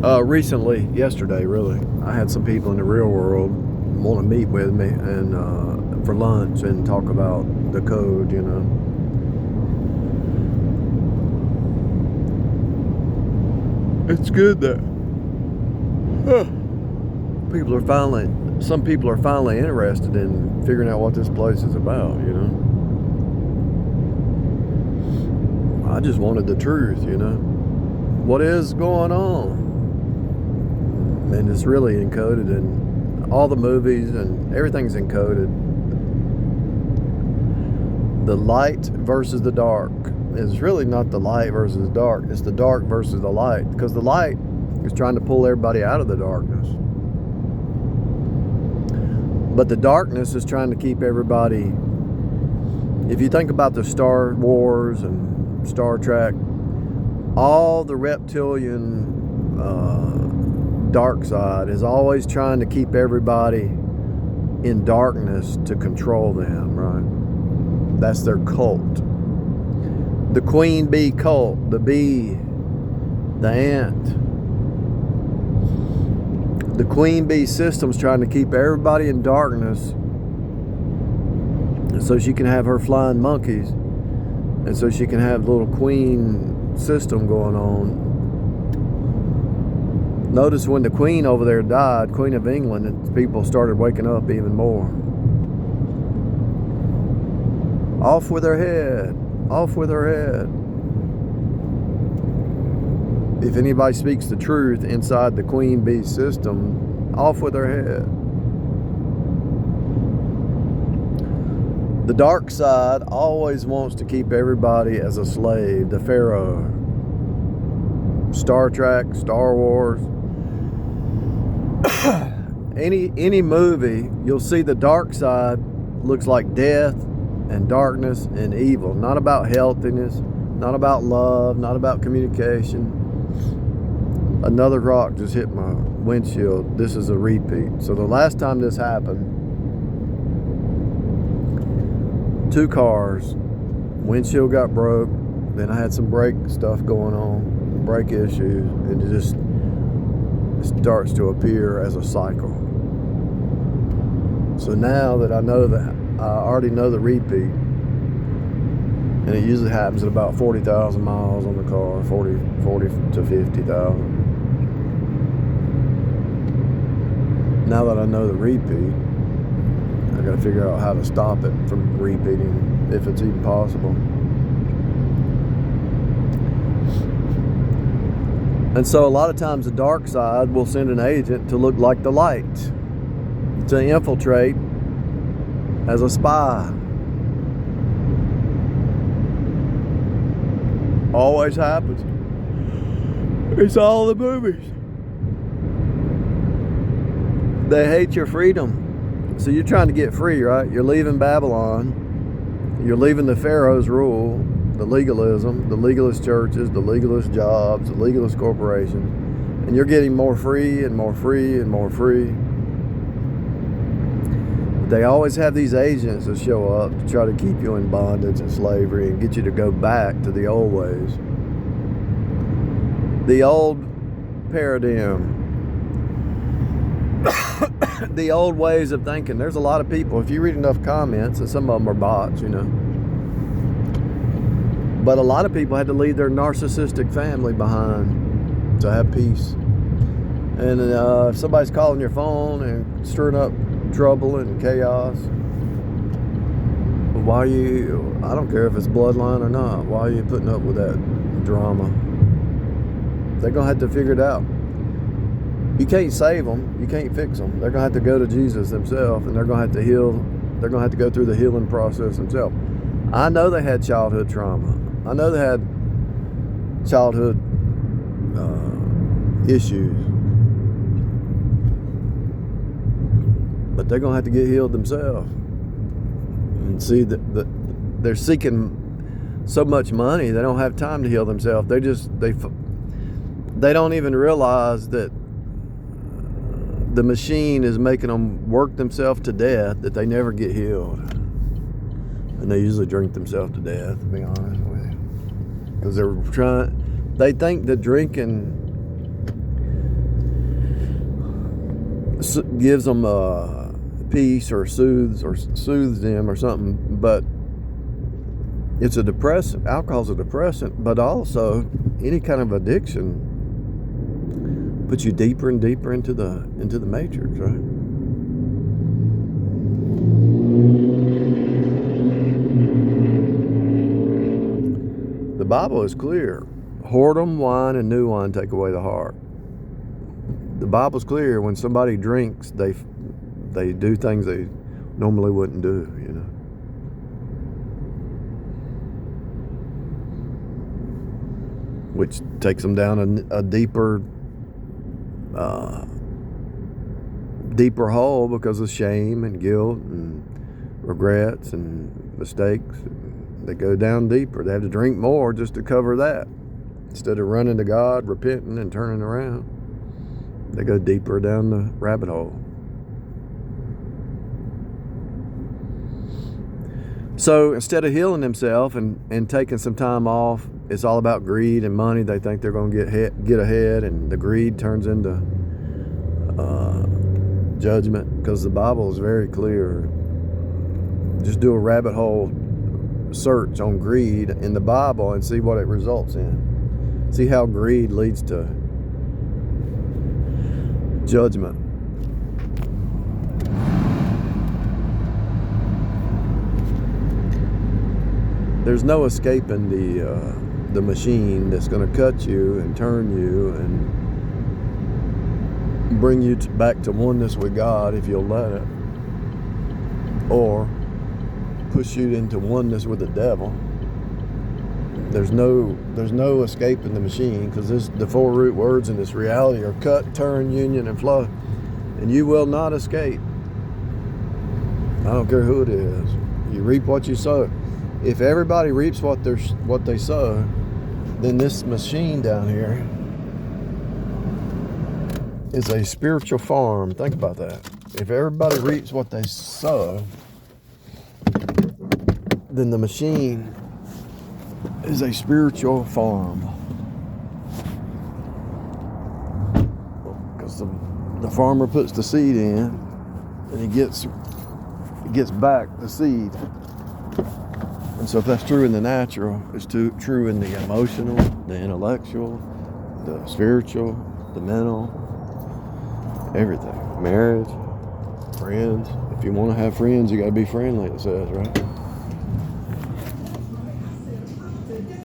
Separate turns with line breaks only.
Recently, yesterday, really, I had some people in the real world want to meet with me and for lunch and talk about the code. It's good that some people are finally interested in figuring out what this place is about. I just wanted the truth. What is going on? And it's really encoded in all the movies, and everything's encoded. The light versus the dark is really not the light versus the dark. It's the dark versus the light, because the light is trying to pull everybody out of the darkness. But the darkness is trying to keep everybody. If you think about the Star Wars and Star Trek, all the reptilian dark side is always trying to keep everybody in darkness to control them, right? That's their cult. The queen bee cult, the bee, the ant. The queen bee system's trying to keep everybody in darkness so she can have her flying monkeys, and so she can have the little queen system going on. Notice when the queen over there died, Queen of England, and people started waking up even more. Off with her head. Off with her head. If anybody speaks the truth inside the queen bee system, off with her head. The dark side always wants to keep everybody as a slave. The Pharaoh. Star Trek, Star Wars. Any movie, you'll see the dark side looks like death and darkness and evil. Not about healthiness, not about love, not about communication. Another rock just hit my windshield. This is a repeat. So the last time this happened, 2 cars, windshield got broke, then I had some brake stuff going on, brake issues, and it just starts to appear as a cycle. So now that I know that, I already know the repeat, and it usually happens at about 40,000 miles on the car, 40 to 50,000. Now that I know the repeat, I got to figure out how to stop it from repeating, if it's even possible. And so a lot of times the dark side will send an agent to look like the light, to infiltrate as a spy. Always happens. It's all the movies. They hate your freedom. So you're trying to get free, right? You're leaving Babylon. You're leaving the Pharaoh's rule, the legalism, the legalist churches, the legalist jobs, the legalist corporations. And you're getting more free and more free and more free. They always have these agents that show up to try to keep you in bondage and slavery and get you to go back to the old ways. The old paradigm. The old ways of thinking. There's a lot of people, if you read enough comments, and some of them are bots, but a lot of people had to leave their narcissistic family behind to have peace. And if somebody's calling your phone and stirring up trouble and chaos, I don't care if it's bloodline or not, why are you putting up with that drama? They're going to have to figure it out. You can't save them. You can't fix them. They're going to have to go to Jesus themselves, and they're going to have to heal. They're going to have to go through the healing process themselves. I know they had childhood trauma. I know they had childhood issues. But they're going to have to get healed themselves. And see that they're seeking so much money, they don't have time to heal themselves. They don't even realize that the machine is making them work themselves to death, that they never get healed. And they usually drink themselves to death, to be honest with you. Because they think that drinking gives them peace or soothes them or something, but it's a depressant. Alcohol's a depressant, but also any kind of addiction puts you deeper and deeper into the matrix, right? The Bible is clear. Whoredom, wine, and new wine take away the heart. The Bible's clear. When somebody drinks, they do things they normally wouldn't do, you know. Which takes them down a deeper hole because of shame and guilt and regrets and mistakes. They go down deeper. They have to drink more just to cover that. Instead of running to God, repenting, and turning around, they go deeper down the rabbit hole. So instead of healing themselves and taking some time off, it's all about greed and money. They think they're going to get ahead, and the greed turns into judgment, because the Bible is very clear. Just do a rabbit hole search on greed in the Bible and see what it results in. See how greed leads to judgment. There's no escaping the machine that's going to cut you and turn you and bring you back to oneness with God if you'll let it, or push you into oneness with the devil. There's no escaping the machine, because the four root words in this reality are cut, turn, union, and flow, and you will not escape. I don't care who it is. You reap what you sow. If everybody reaps what they sow, then this machine down here is a spiritual farm. Think about that. If everybody reaps what they sow, then the machine is a spiritual farm. Because the farmer puts the seed in, and he gets back the seed. And so if that's true in the natural, it's true in the emotional, the intellectual, the spiritual, the mental, everything. Marriage, friends. If you want to have friends, you got to be friendly, it says, right?